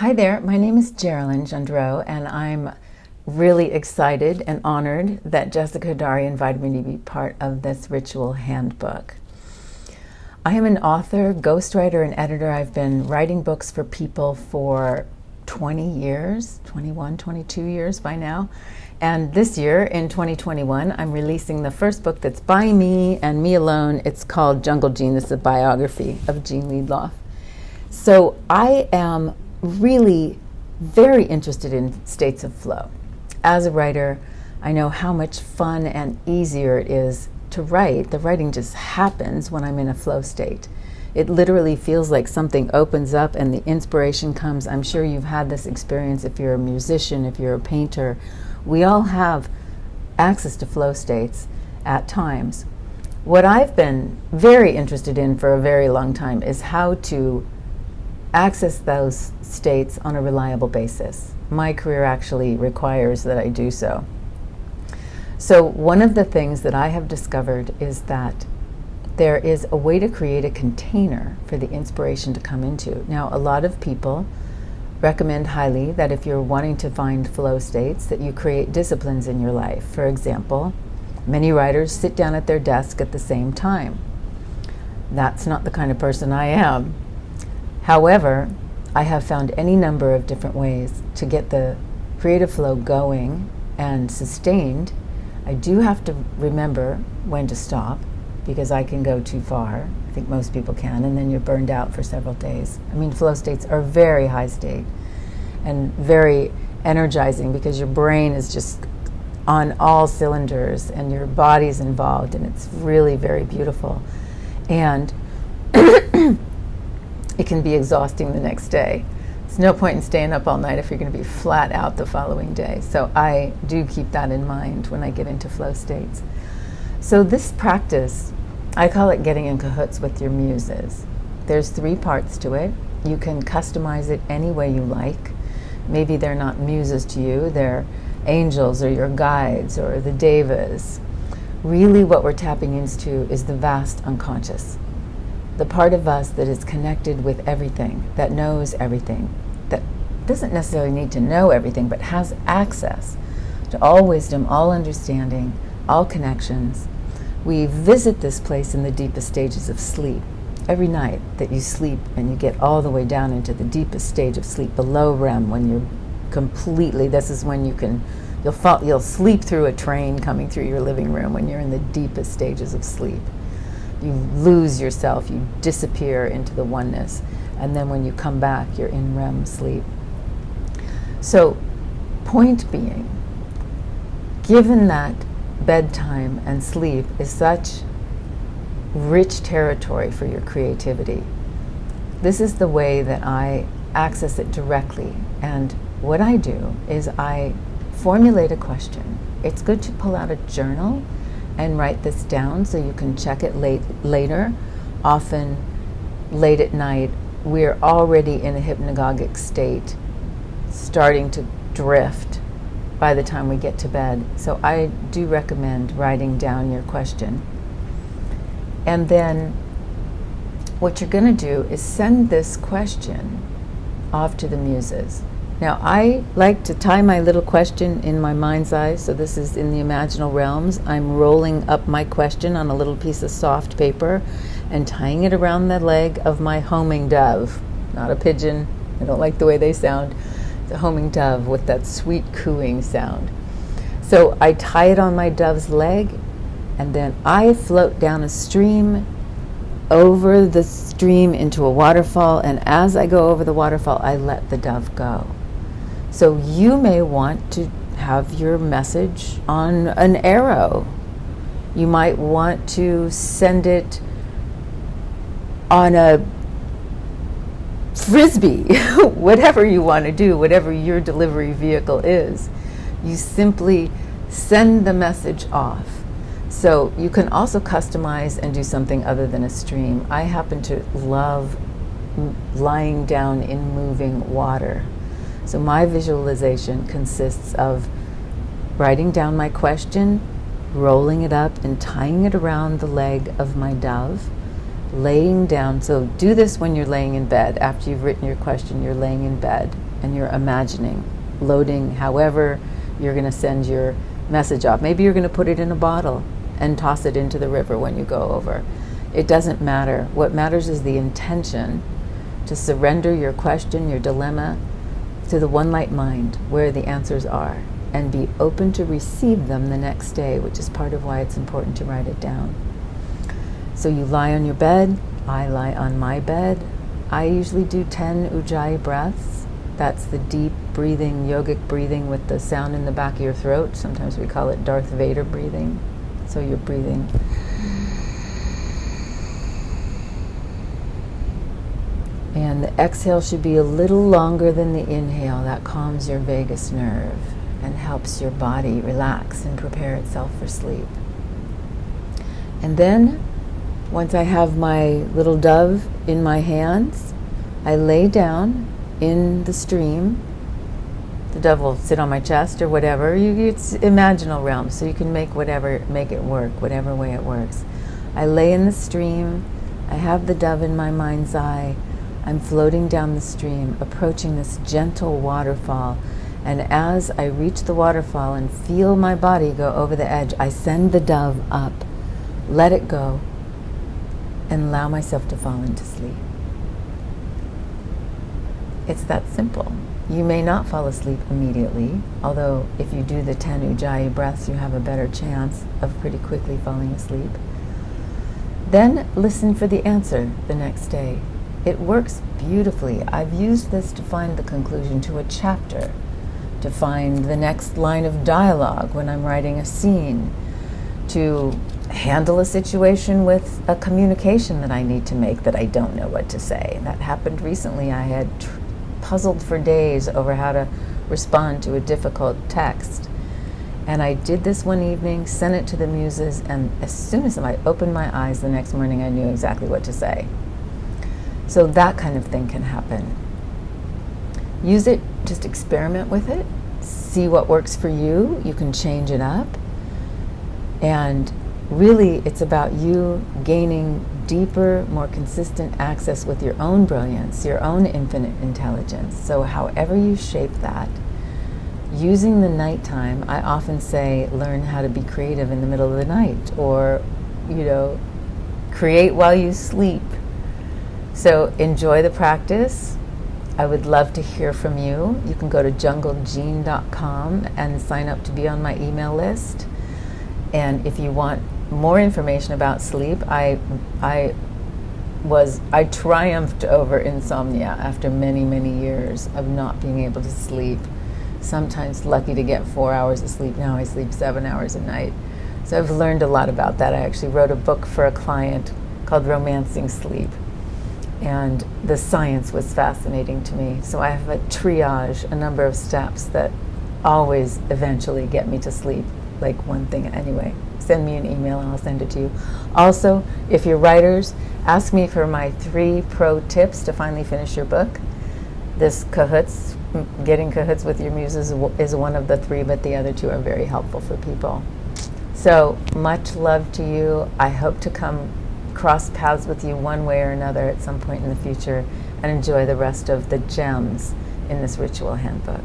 Hi there, my name is Geralyn Genreau, and I'm really excited and honored that Jessica Dari invited me to be part of this ritual handbook. I am an author, ghostwriter, and editor. I've been writing books for people for 20 years, 21, 22 years by now. And this year, in 2021, I'm releasing the first book that's by me and me alone. It's called Jungle Gene. This is a biography of Gene Liedloff. So I am really very interested in states of flow. As a writer, I know how much fun and easier it is to write. The writing just happens when I'm in a flow state. It literally feels like something opens up and the inspiration comes. I'm sure you've had this experience if you're a musician, if you're a painter. We all have access to flow states at times. What I've been very interested in for a very long time is how to access those states on a reliable basis. My career actually requires that I do so. So one of the things that I have discovered is that there is a way to create a container for the inspiration to come into. Now, a lot of people recommend highly that if you're wanting to find flow states, that you create disciplines in your life. For example, many writers sit down at their desk at the same time. That's not the kind of person I am. However, I have found any number of different ways to get the creative flow going and sustained. I do have to remember when to stop because I can go too far. I think most people can, and then you're burned out for several days. I mean, flow states are very high state and very energizing because your brain is just on all cylinders and your body's involved, and it's really very beautiful. And it can be exhausting the next day. There's no point in staying up all night if you're going to be flat out the following day. So I do keep that in mind when I get into flow states. So this practice, I call it getting in cahoots with your muses. There's 3 parts to it. You can customize it any way you like. Maybe they're not muses to you, they're angels or your guides or the devas. Really what we're tapping into is the vast unconscious. The part of us that is connected with everything, that knows everything, that doesn't necessarily need to know everything, but has access to all wisdom, all understanding, all connections. We visit this place in the deepest stages of sleep. Every night that you sleep and you get all the way down into the deepest stage of sleep, below REM, when you're completely, this is when you'll sleep through a train coming through your living room when you're in the deepest stages of sleep. You lose yourself, you disappear into the oneness, and then when you come back, you're in REM sleep. So, point being, given that bedtime and sleep is such rich territory for your creativity, this is the way that I access it directly. And what I do is I formulate a question. It's good to pull out a journal and write this down so you can check it later. Often, late at night, we're already in a hypnagogic state, starting to drift by the time we get to bed. So I do recommend writing down your question. And then what you're going to do is send this question off to the muses. Now, I like to tie my little question in my mind's eye, so this is in the imaginal realms. I'm rolling up my question on a little piece of soft paper and tying it around the leg of my homing dove. Not a pigeon. I don't like the way they sound. The homing dove with that sweet cooing sound. So I tie it on my dove's leg, and then I float down a stream, over the stream into a waterfall, and as I go over the waterfall, I let the dove go. So you may want to have your message on an arrow. You might want to send it on a frisbee, whatever you want to do, whatever your delivery vehicle is. You simply send the message off. So you can also customize and do something other than a stream. I happen to love lying down in moving water. So my visualization consists of writing down my question, rolling it up and tying it around the leg of my dove, laying down. So do this when you're laying in bed. After you've written your question, you're laying in bed and you're imagining, loading however you're going to send your message off. Maybe you're going to put it in a bottle and toss it into the river when you go over. It doesn't matter. What matters is the intention to surrender your question, your dilemma, to the one light mind where the answers are, and be open to receive them the next day, which is part of why it's important to write it down. So you lie on your bed, I lie on my bed. I usually do 10 Ujjayi breaths. That's the deep breathing, yogic breathing with the sound in the back of your throat. Sometimes we call it Darth Vader breathing. So you're breathing. And the exhale should be a little longer than the inhale. That calms your vagus nerve and helps your body relax and prepare itself for sleep. And then, once I have my little dove in my hands, I lay down in the stream. The dove will sit on my chest or whatever. It's imaginal realm, so you can make it work, whatever way it works. I lay in the stream. I have the dove in my mind's eye. I'm floating down the stream, approaching this gentle waterfall. And as I reach the waterfall and feel my body go over the edge, I send the dove up, let it go, and allow myself to fall into sleep. It's that simple. You may not fall asleep immediately, although if you do the 10 Ujjayi breaths, you have a better chance of pretty quickly falling asleep. Then listen for the answer the next day. It works beautifully. I've used this to find the conclusion to a chapter, to find the next line of dialogue when I'm writing a scene, to handle a situation with a communication that I need to make that I don't know what to say. That happened recently. I had puzzled for days over how to respond to a difficult text. And I did this one evening, sent it to the Muses, and as soon as I opened my eyes the next morning, I knew exactly what to say. So that kind of thing can happen. Use it, just experiment with it, see what works for you. You can change it up. And really, it's about you gaining deeper, more consistent access with your own brilliance, your own infinite intelligence. So however you shape that, using the nighttime, I often say, learn how to be creative in the middle of the night, or, create while you sleep. So enjoy the practice. I would love to hear from you. You can go to junglegene.com and sign up to be on my email list. And if you want more information about sleep, I triumphed over insomnia after many, many years of not being able to sleep. Sometimes lucky to get 4 hours of sleep. Now I sleep 7 hours a night. So I've learned a lot about that. I actually wrote a book for a client called Romancing Sleep. And the science was fascinating to me. So I have a triage, a number of steps that always eventually get me to sleep. Like one thing anyway. Send me an email and I'll send it to you. Also, if you're writers, ask me for my 3 pro tips to finally finish your book. This cahoots, getting cahoots with your muses is one of the 3, but the other 2 are very helpful for people. So much love to you. I hope to come cross paths with you one way or another at some point in the future, and enjoy the rest of the gems in this ritual handbook.